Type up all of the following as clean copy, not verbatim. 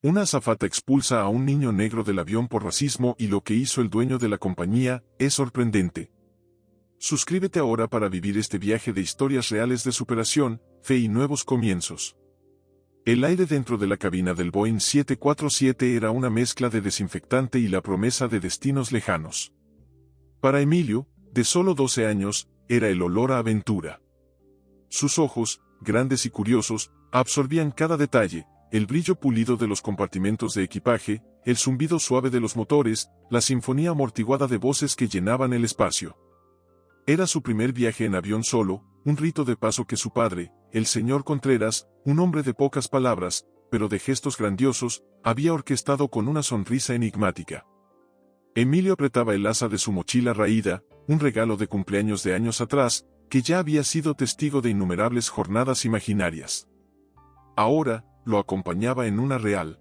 Una azafata expulsa a un niño negro del avión por racismo y lo que hizo el dueño de la compañía es sorprendente. Suscríbete ahora para vivir este viaje de historias reales de superación, fe y nuevos comienzos. El aire dentro de la cabina del Boeing 747 era una mezcla de desinfectante y la promesa de destinos lejanos. Para Emilio, de solo 12 años, era el olor a aventura. Sus ojos, grandes y curiosos, absorbían cada detalle, el brillo pulido de los compartimentos de equipaje, el zumbido suave de los motores, la sinfonía amortiguada de voces que llenaban el espacio. Era su primer viaje en avión solo, un rito de paso que su padre, el señor Contreras, un hombre de pocas palabras, pero de gestos grandiosos, había orquestado con una sonrisa enigmática. Emilio apretaba el asa de su mochila raída, un regalo de cumpleaños de años atrás, que ya había sido testigo de innumerables jornadas imaginarias. Ahora, lo acompañaba en una real.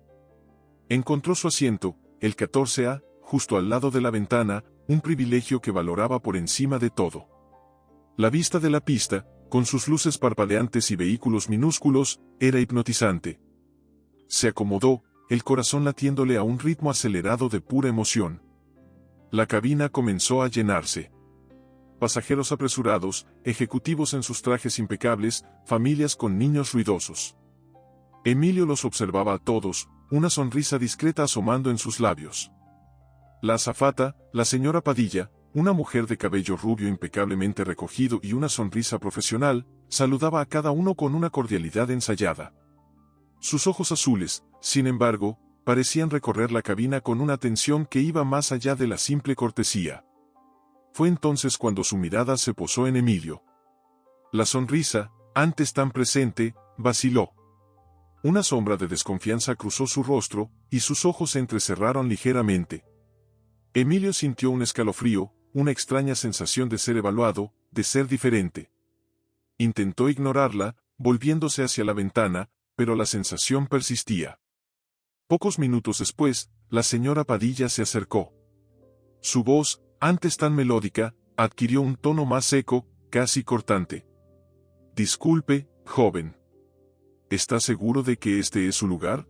Encontró su asiento, el 14A, justo al lado de la ventana, un privilegio que valoraba por encima de todo. La vista de la pista, con sus luces parpadeantes y vehículos minúsculos, era hipnotizante. Se acomodó, el corazón latiéndole a un ritmo acelerado de pura emoción. La cabina comenzó a llenarse. Pasajeros apresurados, ejecutivos en sus trajes impecables, familias con niños ruidosos. Emilio los observaba a todos, una sonrisa discreta asomando en sus labios. La azafata, la señora Padilla, una mujer de cabello rubio impecablemente recogido y una sonrisa profesional, saludaba a cada uno con una cordialidad ensayada. Sus ojos azules, sin embargo, parecían recorrer la cabina con una atención que iba más allá de la simple cortesía. Fue entonces cuando su mirada se posó en Emilio. La sonrisa, antes tan presente, vaciló. Una sombra de desconfianza cruzó su rostro, y sus ojos se entrecerraron ligeramente. Emilio sintió un escalofrío, una extraña sensación de ser evaluado, de ser diferente. Intentó ignorarla, volviéndose hacia la ventana, pero la sensación persistía. Pocos minutos después, la señora Padilla se acercó. Su voz, antes tan melódica, adquirió un tono más seco, casi cortante. «Disculpe, joven. ¿Está seguro de que este es su lugar?»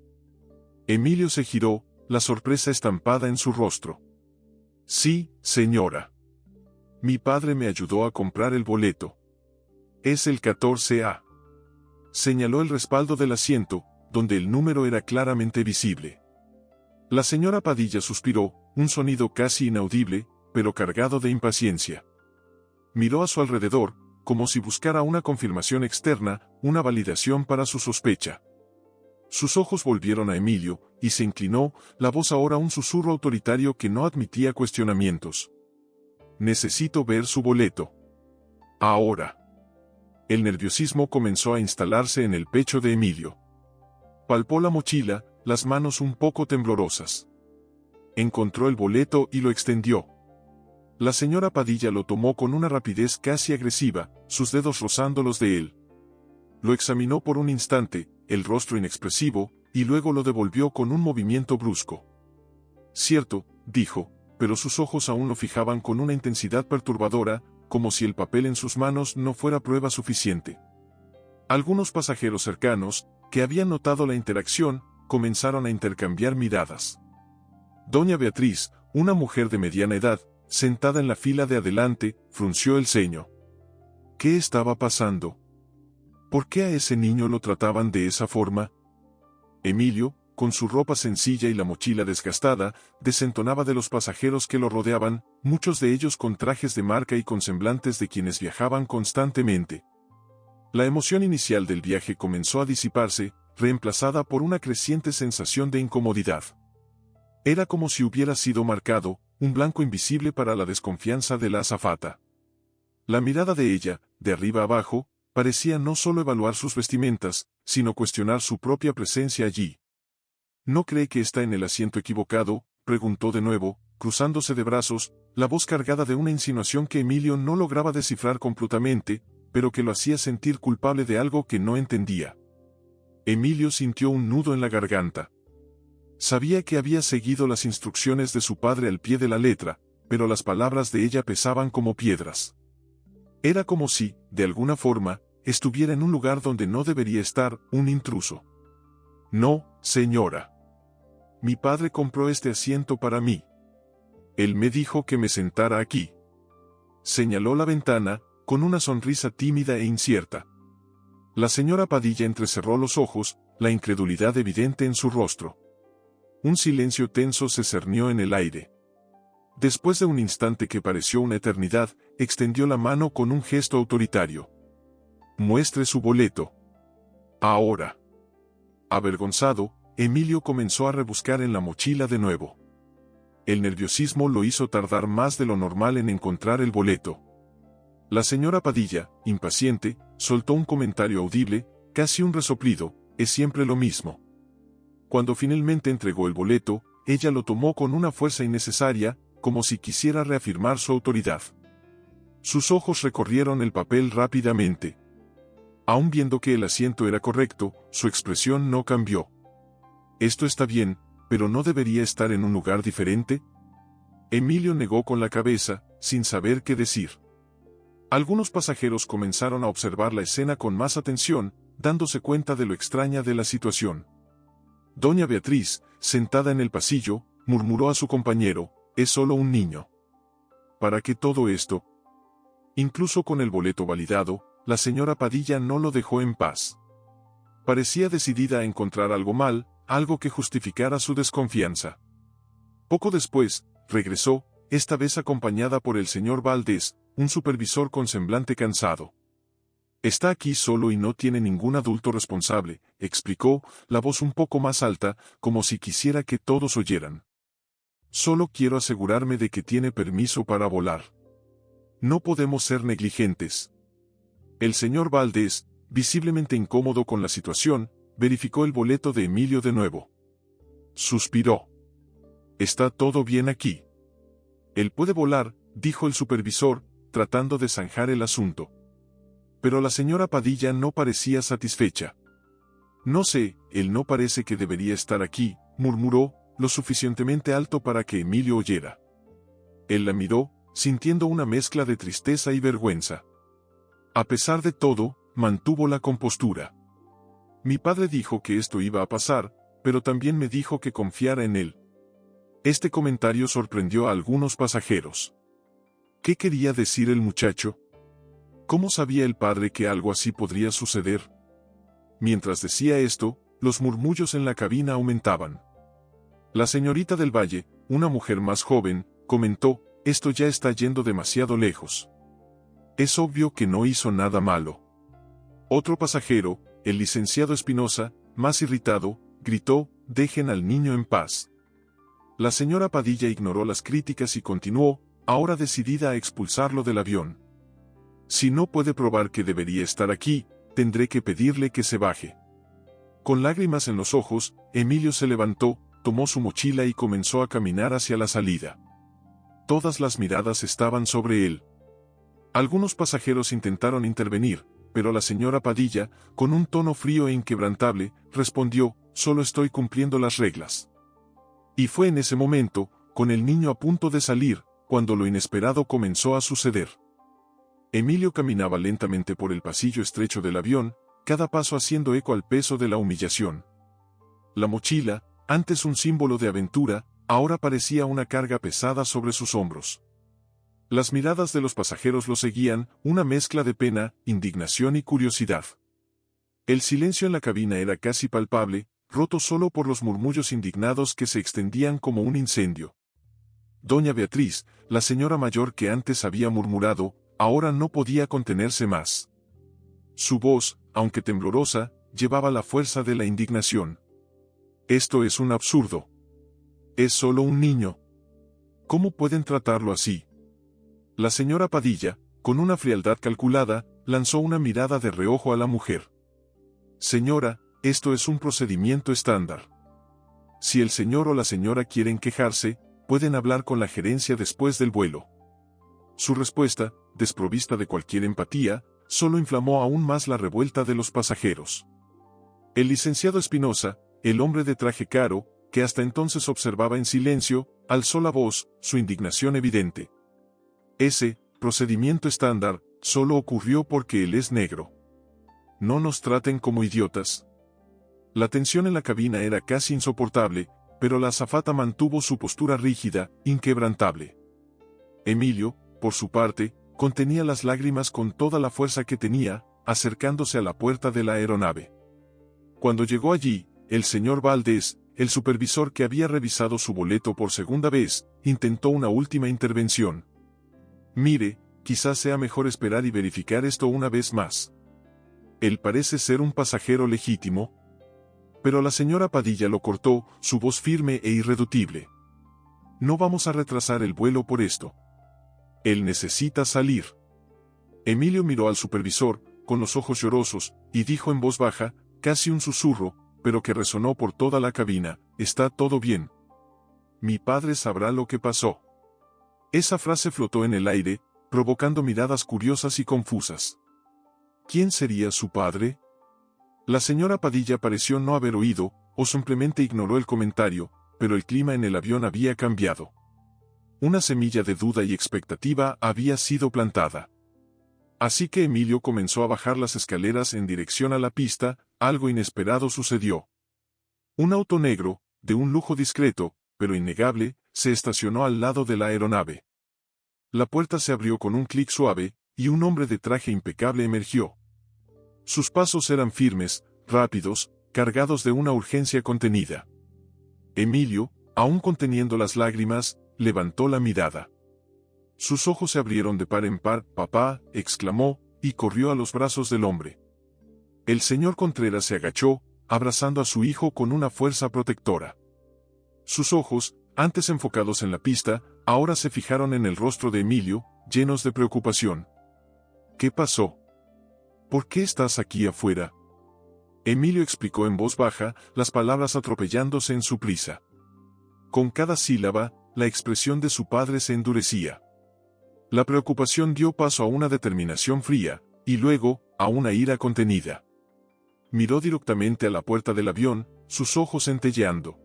Emilio se giró, la sorpresa estampada en su rostro. «Sí, señora. Mi padre me ayudó a comprar el boleto. Es el 14A». Señaló el respaldo del asiento, donde el número era claramente visible. La señora Padilla suspiró, un sonido casi inaudible, pero cargado de impaciencia. Miró a su alrededor, como si buscara una confirmación externa, una validación para su sospecha. Sus ojos volvieron a Emilio, y se inclinó, la voz ahora un susurro autoritario que no admitía cuestionamientos. «Necesito ver su boleto. Ahora». El nerviosismo comenzó a instalarse en el pecho de Emilio. Palpó la mochila, las manos un poco temblorosas. Encontró el boleto y lo extendió. La señora Padilla lo tomó con una rapidez casi agresiva, sus dedos rozando los de él. Lo examinó por un instante, el rostro inexpresivo, y luego lo devolvió con un movimiento brusco. «Cierto», dijo, pero sus ojos aún lo fijaban con una intensidad perturbadora, como si el papel en sus manos no fuera prueba suficiente. Algunos pasajeros cercanos, que habían notado la interacción, comenzaron a intercambiar miradas. Doña Beatriz, una mujer de mediana edad, sentada en la fila de adelante, frunció el ceño. ¿Qué estaba pasando? ¿Por qué a ese niño lo trataban de esa forma? Emilio, con su ropa sencilla y la mochila desgastada, desentonaba de los pasajeros que lo rodeaban, muchos de ellos con trajes de marca y con semblantes de quienes viajaban constantemente. La emoción inicial del viaje comenzó a disiparse, reemplazada por una creciente sensación de incomodidad. Era como si hubiera sido marcado, un blanco invisible para la desconfianza de la azafata. La mirada de ella, de arriba abajo, parecía no solo evaluar sus vestimentas, sino cuestionar su propia presencia allí. ¿No cree que está en el asiento equivocado?, preguntó de nuevo, cruzándose de brazos, la voz cargada de una insinuación que Emilio no lograba descifrar completamente, pero que lo hacía sentir culpable de algo que no entendía. Emilio sintió un nudo en la garganta. Sabía que había seguido las instrucciones de su padre al pie de la letra, pero las palabras de ella pesaban como piedras. Era como si, de alguna forma, estuviera en un lugar donde no debería estar, un intruso. «No, señora. Mi padre compró este asiento para mí. Él me dijo que me sentara aquí. Señaló la ventana, con una sonrisa tímida e incierta. La señora Padilla entrecerró los ojos, la incredulidad evidente en su rostro. Un silencio tenso se cernió en el aire. Después de un instante que pareció una eternidad, extendió la mano con un gesto autoritario. Muestre su boleto. Ahora. Avergonzado, Emilio comenzó a rebuscar en la mochila de nuevo. El nerviosismo lo hizo tardar más de lo normal en encontrar el boleto. La señora Padilla, impaciente, soltó un comentario audible, casi un resoplido: es siempre lo mismo. Cuando finalmente entregó el boleto, ella lo tomó con una fuerza innecesaria, como si quisiera reafirmar su autoridad. Sus ojos recorrieron el papel rápidamente. Aun viendo que el asiento era correcto, su expresión no cambió. Esto está bien, pero ¿no debería estar en un lugar diferente? Emilio negó con la cabeza, sin saber qué decir. Algunos pasajeros comenzaron a observar la escena con más atención, dándose cuenta de lo extraña de la situación. Doña Beatriz, sentada en el pasillo, murmuró a su compañero: es solo un niño. ¿Para qué todo esto? Incluso con el boleto validado, la señora Padilla no lo dejó en paz. Parecía decidida a encontrar algo mal, algo que justificara su desconfianza. Poco después, regresó, esta vez acompañada por el señor Valdés, un supervisor con semblante cansado. Está aquí solo y no tiene ningún adulto responsable, explicó, la voz un poco más alta, como si quisiera que todos oyeran. Solo quiero asegurarme de que tiene permiso para volar. No podemos ser negligentes. El señor Valdés, visiblemente incómodo con la situación, verificó el boleto de Emilio de nuevo. Suspiró. ¿Está todo bien aquí? Él puede volar, dijo el supervisor, tratando de zanjar el asunto. Pero la señora Padilla no parecía satisfecha. No sé, él no parece que debería estar aquí, murmuró, lo suficientemente alto para que Emilio oyera. Él la miró, sintiendo una mezcla de tristeza y vergüenza. A pesar de todo, mantuvo la compostura. Mi padre dijo que esto iba a pasar, pero también me dijo que confiara en él. Este comentario sorprendió a algunos pasajeros. ¿Qué quería decir el muchacho? ¿Cómo sabía el padre que algo así podría suceder? Mientras decía esto, los murmullos en la cabina aumentaban. La señorita del Valle, una mujer más joven, comentó: esto ya está yendo demasiado lejos. Es obvio que no hizo nada malo. Otro pasajero, el licenciado Espinosa, más irritado, gritó: dejen al niño en paz. La señora Padilla ignoró las críticas y continuó, ahora decidida a expulsarlo del avión. Si no puede probar que debería estar aquí, tendré que pedirle que se baje. Con lágrimas en los ojos, Emilio se levantó, tomó su mochila y comenzó a caminar hacia la salida. Todas las miradas estaban sobre él. Algunos pasajeros intentaron intervenir, pero la señora Padilla, con un tono frío e inquebrantable, respondió: solo estoy cumpliendo las reglas. Y fue en ese momento, con el niño a punto de salir, cuando lo inesperado comenzó a suceder. Emilio caminaba lentamente por el pasillo estrecho del avión, cada paso haciendo eco al peso de la humillación. La mochila, antes un símbolo de aventura, ahora parecía una carga pesada sobre sus hombros. Las miradas de los pasajeros lo seguían, una mezcla de pena, indignación y curiosidad. El silencio en la cabina era casi palpable, roto solo por los murmullos indignados que se extendían como un incendio. Doña Beatriz, la señora mayor que antes había murmurado, ahora no podía contenerse más. Su voz, aunque temblorosa, llevaba la fuerza de la indignación. Esto es un absurdo. Es solo un niño. ¿Cómo pueden tratarlo así? La señora Padilla, con una frialdad calculada, lanzó una mirada de reojo a la mujer. Señora, esto es un procedimiento estándar. Si el señor o la señora quieren quejarse, pueden hablar con la gerencia después del vuelo. Su respuesta, desprovista de cualquier empatía, solo inflamó aún más la revuelta de los pasajeros. El licenciado Espinosa, el hombre de traje caro, que hasta entonces observaba en silencio, alzó la voz, su indignación evidente. Ese procedimiento estándar solo ocurrió porque él es negro. No nos traten como idiotas. La tensión en la cabina era casi insoportable, pero la azafata mantuvo su postura rígida, inquebrantable. Emilio, por su parte, contenía las lágrimas con toda la fuerza que tenía, acercándose a la puerta de la aeronave. Cuando llegó allí, el señor Valdés, el supervisor que había revisado su boleto por segunda vez, intentó una última intervención. Mire, quizás sea mejor esperar y verificar esto una vez más. Él parece ser un pasajero legítimo. Pero la señora Padilla lo cortó, su voz firme e irreductible. No vamos a retrasar el vuelo por esto. Él necesita salir. Emilio miró al supervisor, con los ojos llorosos, y dijo en voz baja, casi un susurro, pero que resonó por toda la cabina, «Está todo bien. Mi padre sabrá lo que pasó». Esa frase flotó en el aire, provocando miradas curiosas y confusas. ¿Quién sería su padre? La señora Padilla pareció no haber oído, o simplemente ignoró el comentario, pero el clima en el avión había cambiado. Una semilla de duda y expectativa había sido plantada. Así que Emilio comenzó a bajar las escaleras en dirección a la pista. Algo inesperado sucedió. Un auto negro, de un lujo discreto, pero innegable, se estacionó al lado de la aeronave. La puerta se abrió con un clic suave, y un hombre de traje impecable emergió. Sus pasos eran firmes, rápidos, cargados de una urgencia contenida. Emilio, aún conteniendo las lágrimas, levantó la mirada. Sus ojos se abrieron de par en par. «Papá», exclamó, y corrió a los brazos del hombre. El señor Contreras se agachó, abrazando a su hijo con una fuerza protectora. Sus ojos, antes enfocados en la pista, ahora se fijaron en el rostro de Emilio, llenos de preocupación. «¿Qué pasó? ¿Por qué estás aquí afuera?». Emilio explicó en voz baja, las palabras atropellándose en su prisa. Con cada sílaba, la expresión de su padre se endurecía. La preocupación dio paso a una determinación fría, y luego, a una ira contenida. Miró directamente a la puerta del avión, sus ojos centelleando.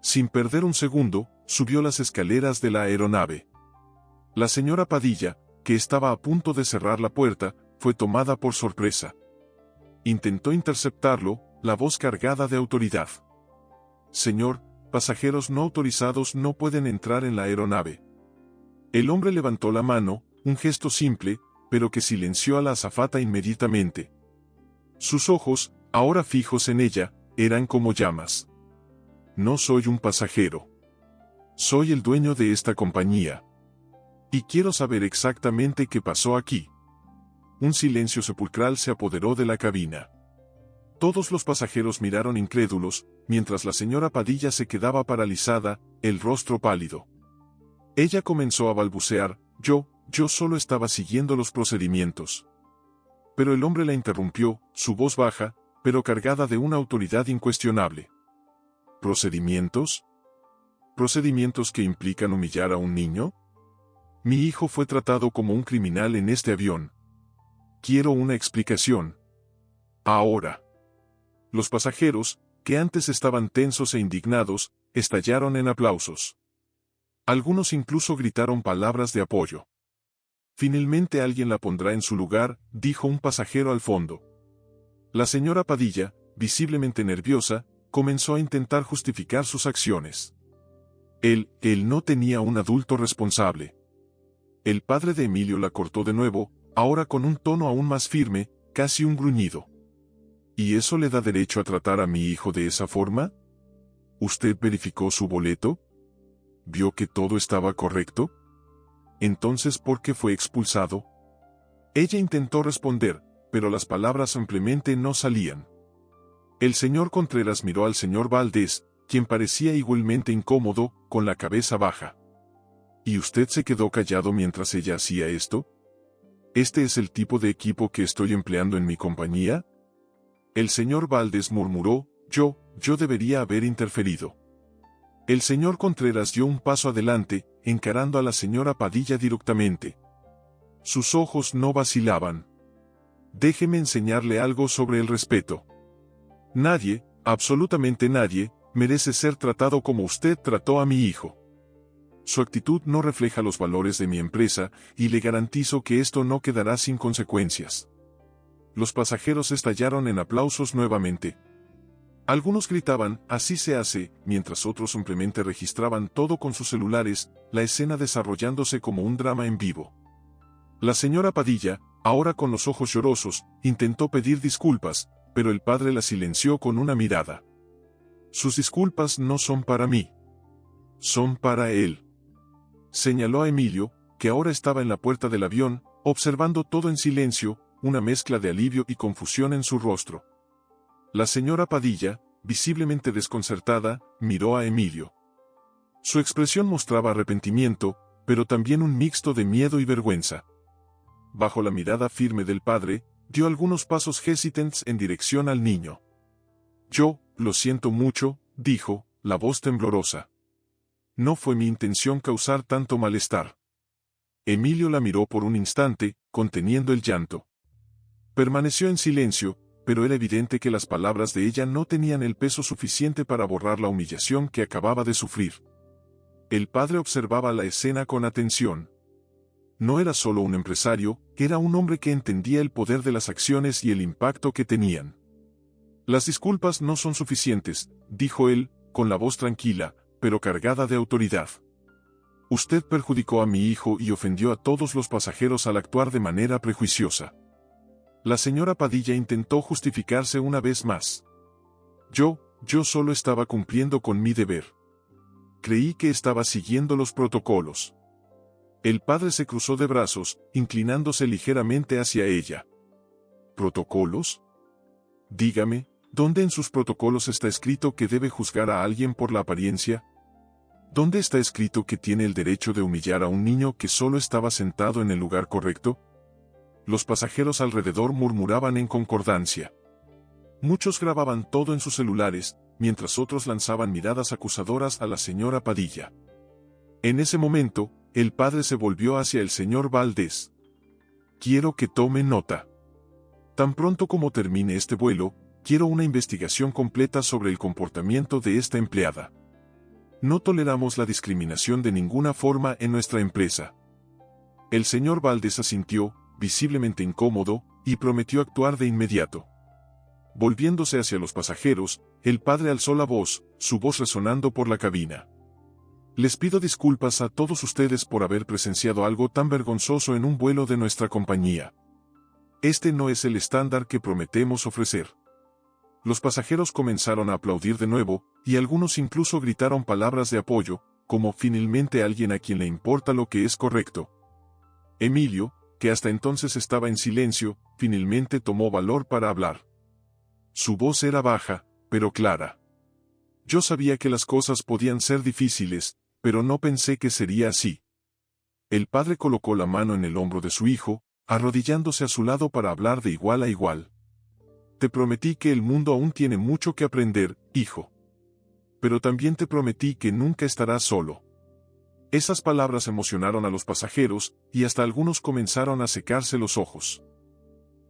Sin perder un segundo, subió las escaleras de la aeronave. La señora Padilla, que estaba a punto de cerrar la puerta, fue tomada por sorpresa. Intentó interceptarlo, la voz cargada de autoridad. «Señor, pasajeros no autorizados no pueden entrar en la aeronave». El hombre levantó la mano, un gesto simple, pero que silenció a la azafata inmediatamente. Sus ojos, ahora fijos en ella, eran como llamas. «No soy un pasajero. Soy el dueño de esta compañía. Y quiero saber exactamente qué pasó aquí». Un silencio sepulcral se apoderó de la cabina. Todos los pasajeros miraron incrédulos, mientras la señora Padilla se quedaba paralizada, el rostro pálido. Ella comenzó a balbucear, yo solo estaba siguiendo los procedimientos. Pero el hombre la interrumpió, su voz baja, pero cargada de una autoridad incuestionable. ¿Procedimientos? ¿Procedimientos que implican humillar a un niño? Mi hijo fue tratado como un criminal en este avión. Quiero una explicación. Ahora. Los pasajeros, que antes estaban tensos e indignados, estallaron en aplausos. Algunos incluso gritaron palabras de apoyo. «Finalmente alguien la pondrá en su lugar», dijo un pasajero al fondo. La señora Padilla, visiblemente nerviosa, comenzó a intentar justificar sus acciones. Él no tenía un adulto responsable. El padre de Emilio la cortó de nuevo, ahora con un tono aún más firme, casi un gruñido. ¿Y eso le da derecho a tratar a mi hijo de esa forma? ¿Usted verificó su boleto? ¿Vio que todo estaba correcto? Entonces, ¿por qué fue expulsado? Ella intentó responder, pero las palabras simplemente no salían. El señor Contreras miró al señor Valdés, quien parecía igualmente incómodo, con la cabeza baja. ¿Y usted se quedó callado mientras ella hacía esto? ¿Este es el tipo de equipo que estoy empleando en mi compañía? El señor Valdés murmuró, yo debería haber interferido. El señor Contreras dio un paso adelante, encarando a la señora Padilla directamente. Sus ojos no vacilaban. Déjeme enseñarle algo sobre el respeto. Nadie, absolutamente nadie, merece ser tratado como usted trató a mi hijo. Su actitud no refleja los valores de mi empresa, y le garantizo que esto no quedará sin consecuencias. Los pasajeros estallaron en aplausos nuevamente. Algunos gritaban, así se hace, mientras otros simplemente registraban todo con sus celulares, la escena desarrollándose como un drama en vivo. La señora Padilla, ahora con los ojos llorosos, intentó pedir disculpas, pero el padre la silenció con una mirada. Sus disculpas no son para mí. Son para él. Señaló a Emilio, que ahora estaba en la puerta del avión, observando todo en silencio, una mezcla de alivio y confusión en su rostro. La señora Padilla, visiblemente desconcertada, miró a Emilio. Su expresión mostraba arrepentimiento, pero también un mixto de miedo y vergüenza. Bajo la mirada firme del padre, dio algunos pasos hesitants en dirección al niño. Yo, lo siento mucho, dijo, la voz temblorosa. No fue mi intención causar tanto malestar. Emilio la miró por un instante, conteniendo el llanto. Permaneció en silencio, pero era evidente que las palabras de ella no tenían el peso suficiente para borrar la humillación que acababa de sufrir. El padre observaba la escena con atención. No era solo un empresario, era un hombre que entendía el poder de las acciones y el impacto que tenían. Las disculpas no son suficientes, dijo él, con la voz tranquila, pero cargada de autoridad. Usted perjudicó a mi hijo y ofendió a todos los pasajeros al actuar de manera prejuiciosa. La señora Padilla intentó justificarse una vez más. Yo solo estaba cumpliendo con mi deber. Creí que estaba siguiendo los protocolos. El padre se cruzó de brazos, inclinándose ligeramente hacia ella. ¿Protocolos? Dígame, ¿dónde en sus protocolos está escrito que debe juzgar a alguien por la apariencia? ¿Dónde está escrito que tiene el derecho de humillar a un niño que solo estaba sentado en el lugar correcto? Los pasajeros alrededor murmuraban en concordancia. Muchos grababan todo en sus celulares, mientras otros lanzaban miradas acusadoras a la señora Padilla. En ese momento, el padre se volvió hacia el señor Valdés. Quiero que tome nota. Tan pronto como termine este vuelo, quiero una investigación completa sobre el comportamiento de esta empleada. No toleramos la discriminación de ninguna forma en nuestra empresa. El señor Valdés asintió, visiblemente incómodo, y prometió actuar de inmediato. Volviéndose hacia los pasajeros, el padre alzó la voz, su voz resonando por la cabina. Les pido disculpas a todos ustedes por haber presenciado algo tan vergonzoso en un vuelo de nuestra compañía. Este no es el estándar que prometemos ofrecer. Los pasajeros comenzaron a aplaudir de nuevo, y algunos incluso gritaron palabras de apoyo, como finalmente alguien a quien le importa lo que es correcto. Emilio, que hasta entonces estaba en silencio, finalmente tomó valor para hablar. Su voz era baja, pero clara. Yo sabía que las cosas podían ser difíciles, pero no pensé que sería así. El padre colocó la mano en el hombro de su hijo, arrodillándose a su lado para hablar de igual a igual. Te prometí que el mundo aún tiene mucho que aprender, hijo. Pero también te prometí que nunca estarás solo. Esas palabras emocionaron a los pasajeros, y hasta algunos comenzaron a secarse los ojos.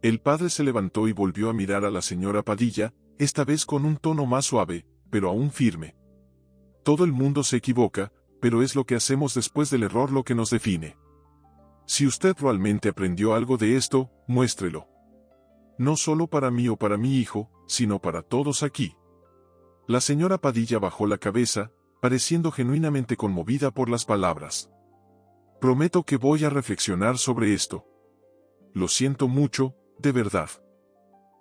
El padre se levantó y volvió a mirar a la señora Padilla, esta vez con un tono más suave, pero aún firme. Todo el mundo se equivoca, pero es lo que hacemos después del error lo que nos define. Si usted realmente aprendió algo de esto, muéstrelo. No solo para mí o para mi hijo, sino para todos aquí. La señora Padilla bajó la cabeza, pareciendo genuinamente conmovida por las palabras. Prometo que voy a reflexionar sobre esto. Lo siento mucho, de verdad.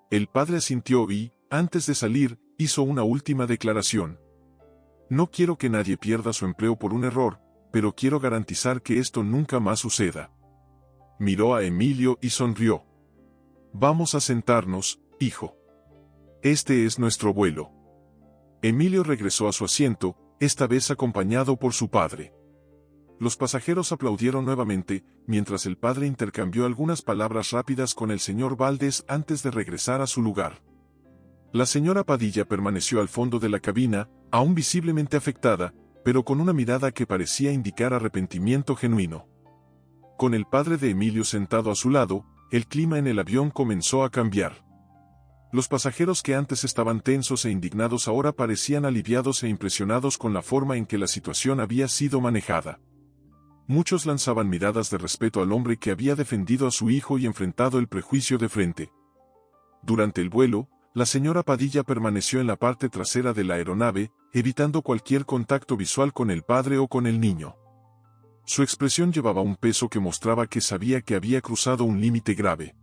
El padre asintió y, antes de salir, hizo una última declaración. No quiero que nadie pierda su empleo por un error, pero quiero garantizar que esto nunca más suceda. Miró a Emilio y sonrió. Vamos a sentarnos, hijo. Este es nuestro vuelo. Emilio regresó a su asiento, esta vez acompañado por su padre. Los pasajeros aplaudieron nuevamente, mientras el padre intercambió algunas palabras rápidas con el señor Valdés antes de regresar a su lugar. La señora Padilla permaneció al fondo de la cabina, aún visiblemente afectada, pero con una mirada que parecía indicar arrepentimiento genuino. Con el padre de Emilio sentado a su lado, el clima en el avión comenzó a cambiar. Los pasajeros que antes estaban tensos e indignados ahora parecían aliviados e impresionados con la forma en que la situación había sido manejada. Muchos lanzaban miradas de respeto al hombre que había defendido a su hijo y enfrentado el prejuicio de frente. Durante el vuelo, La señora Padilla permaneció en la parte trasera de la aeronave, evitando cualquier contacto visual con el padre o con el niño. Su expresión llevaba un peso que mostraba que sabía que había cruzado un límite grave.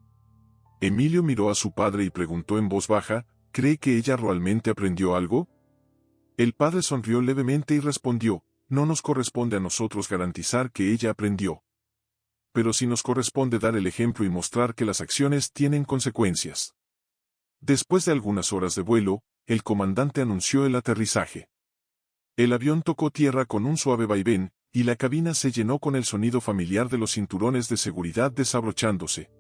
Emilio miró a su padre y preguntó en voz baja, ¿cree que ella realmente aprendió algo? El padre sonrió levemente y respondió, no nos corresponde a nosotros garantizar que ella aprendió. Pero sí nos corresponde dar el ejemplo y mostrar que las acciones tienen consecuencias. Después de algunas horas de vuelo, el comandante anunció el aterrizaje. El avión tocó tierra con un suave vaivén, y la cabina se llenó con el sonido familiar de los cinturones de seguridad desabrochándose.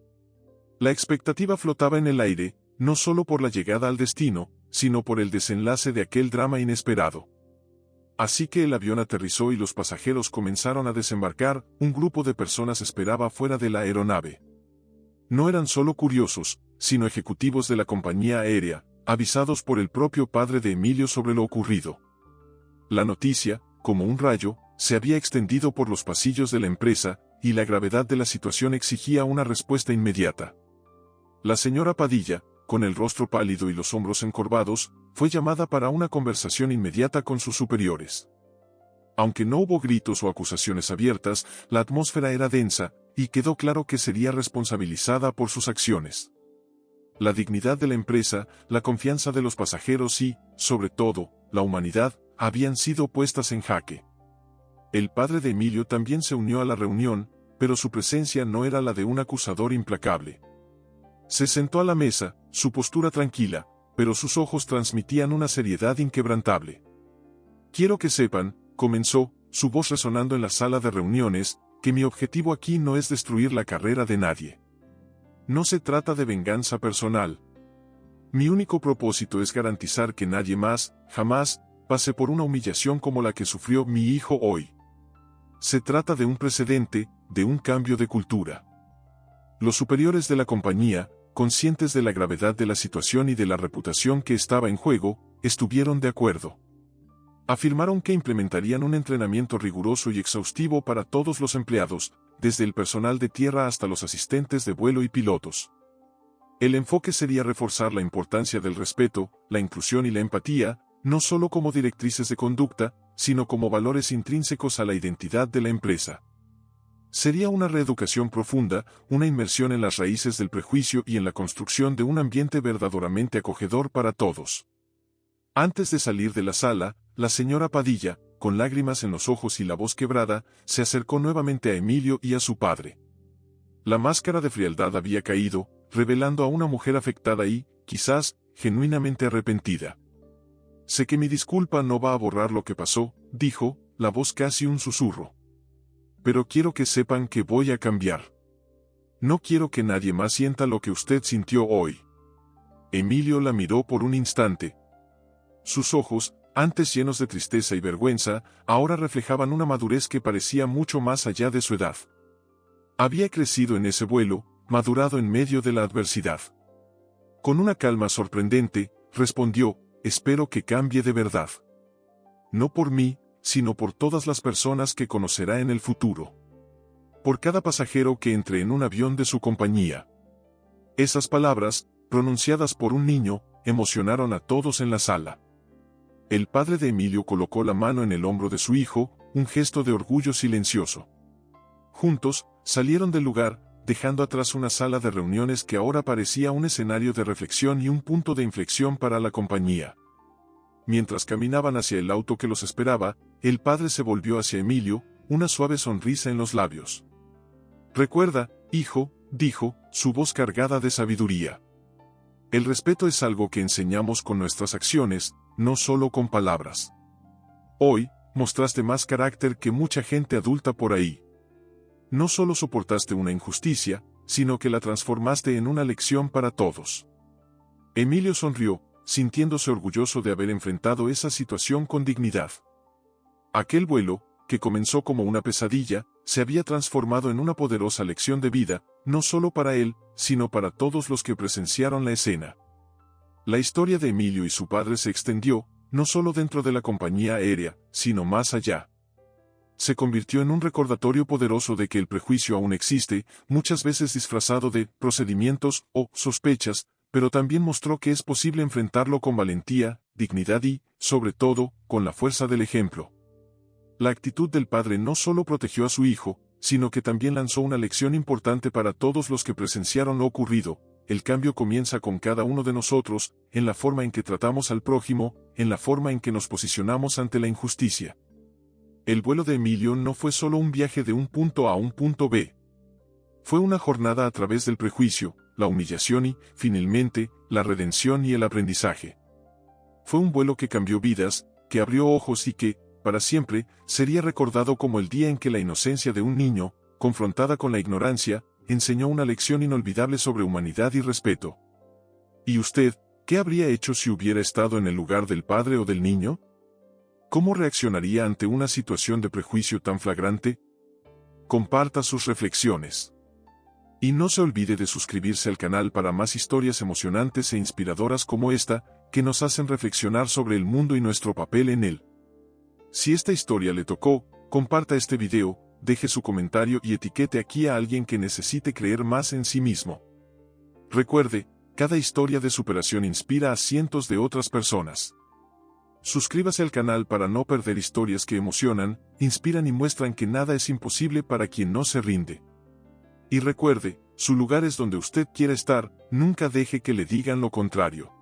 La expectativa flotaba en el aire, no solo por la llegada al destino, sino por el desenlace de aquel drama inesperado. Así que el avión aterrizó y los pasajeros comenzaron a desembarcar, un grupo de personas esperaba fuera de la aeronave. No eran solo curiosos, sino ejecutivos de la compañía aérea, avisados por el propio padre de Emilio sobre lo ocurrido. La noticia, como un rayo, se había extendido por los pasillos de la empresa, y la gravedad de la situación exigía una respuesta inmediata. La señora Padilla, con el rostro pálido y los hombros encorvados, fue llamada para una conversación inmediata con sus superiores. Aunque no hubo gritos o acusaciones abiertas, la atmósfera era densa, y quedó claro que sería responsabilizada por sus acciones. La dignidad de la empresa, la confianza de los pasajeros y, sobre todo, la humanidad, habían sido puestas en jaque. El padre de Emilio también se unió a la reunión, pero su presencia no era la de un acusador implacable. Se sentó a la mesa, su postura tranquila, pero sus ojos transmitían una seriedad inquebrantable. Quiero que sepan, comenzó, su voz resonando en la sala de reuniones, que mi objetivo aquí no es destruir la carrera de nadie. No se trata de venganza personal. Mi único propósito es garantizar que nadie más, jamás, pase por una humillación como la que sufrió mi hijo hoy. Se trata de un precedente, de un cambio de cultura. Los superiores de la compañía, conscientes de la gravedad de la situación y de la reputación que estaba en juego, estuvieron de acuerdo. Afirmaron que implementarían un entrenamiento riguroso y exhaustivo para todos los empleados, desde el personal de tierra hasta los asistentes de vuelo y pilotos. El enfoque sería reforzar la importancia del respeto, la inclusión y la empatía, no solo como directrices de conducta, sino como valores intrínsecos a la identidad de la empresa. Sería una reeducación profunda, una inmersión en las raíces del prejuicio y en la construcción de un ambiente verdaderamente acogedor para todos. Antes de salir de la sala, la señora Padilla, con lágrimas en los ojos y la voz quebrada, se acercó nuevamente a Emilio y a su padre. La máscara de frialdad había caído, revelando a una mujer afectada y, quizás, genuinamente arrepentida. Sé que mi disculpa no va a borrar lo que pasó, dijo, la voz casi un susurro. Pero quiero que sepan que voy a cambiar. No quiero que nadie más sienta lo que usted sintió hoy. Emilio la miró por un instante. Sus ojos, antes llenos de tristeza y vergüenza, ahora reflejaban una madurez que parecía mucho más allá de su edad. Había crecido en ese vuelo, madurado en medio de la adversidad. Con una calma sorprendente, respondió, espero que cambie de verdad. No por mí, sino por todas las personas que conocerá en el futuro. Por cada pasajero que entre en un avión de su compañía. Esas palabras, pronunciadas por un niño, emocionaron a todos en la sala. El padre de Emilio colocó la mano en el hombro de su hijo, un gesto de orgullo silencioso. Juntos, salieron del lugar, dejando atrás una sala de reuniones que ahora parecía un escenario de reflexión y un punto de inflexión para la compañía. Mientras caminaban hacia el auto que los esperaba, el padre se volvió hacia Emilio, una suave sonrisa en los labios. Recuerda, hijo, dijo, su voz cargada de sabiduría. El respeto es algo que enseñamos con nuestras acciones, no solo con palabras. Hoy, mostraste más carácter que mucha gente adulta por ahí. No solo soportaste una injusticia, sino que la transformaste en una lección para todos. Emilio sonrió, sintiéndose orgulloso de haber enfrentado esa situación con dignidad. Aquel vuelo, que comenzó como una pesadilla, se había transformado en una poderosa lección de vida, no solo para él, sino para todos los que presenciaron la escena. La historia de Emilio y su padre se extendió, no solo dentro de la compañía aérea, sino más allá. Se convirtió en un recordatorio poderoso de que el prejuicio aún existe, muchas veces disfrazado de procedimientos o sospechas, pero también mostró que es posible enfrentarlo con valentía, dignidad y, sobre todo, con la fuerza del ejemplo. La actitud del padre no solo protegió a su hijo, sino que también lanzó una lección importante para todos los que presenciaron lo ocurrido. El cambio comienza con cada uno de nosotros, en la forma en que tratamos al prójimo, en la forma en que nos posicionamos ante la injusticia. El vuelo de Emilio no fue solo un viaje de un punto A a un punto B. Fue una jornada a través del prejuicio, la humillación y, finalmente, la redención y el aprendizaje. Fue un vuelo que cambió vidas, que abrió ojos y que, para siempre, sería recordado como el día en que la inocencia de un niño, confrontada con la ignorancia, enseñó una lección inolvidable sobre humanidad y respeto. ¿Y usted, qué habría hecho si hubiera estado en el lugar del padre o del niño? ¿Cómo reaccionaría ante una situación de prejuicio tan flagrante? Comparta sus reflexiones. Y no se olvide de suscribirse al canal para más historias emocionantes e inspiradoras como esta, que nos hacen reflexionar sobre el mundo y nuestro papel en él. Si esta historia le tocó, comparta este video, deje su comentario y etiquete aquí a alguien que necesite creer más en sí mismo. Recuerde, cada historia de superación inspira a cientos de otras personas. Suscríbase al canal para no perder historias que emocionan, inspiran y muestran que nada es imposible para quien no se rinde. Y recuerde, su lugar es donde usted quiera estar, nunca deje que le digan lo contrario.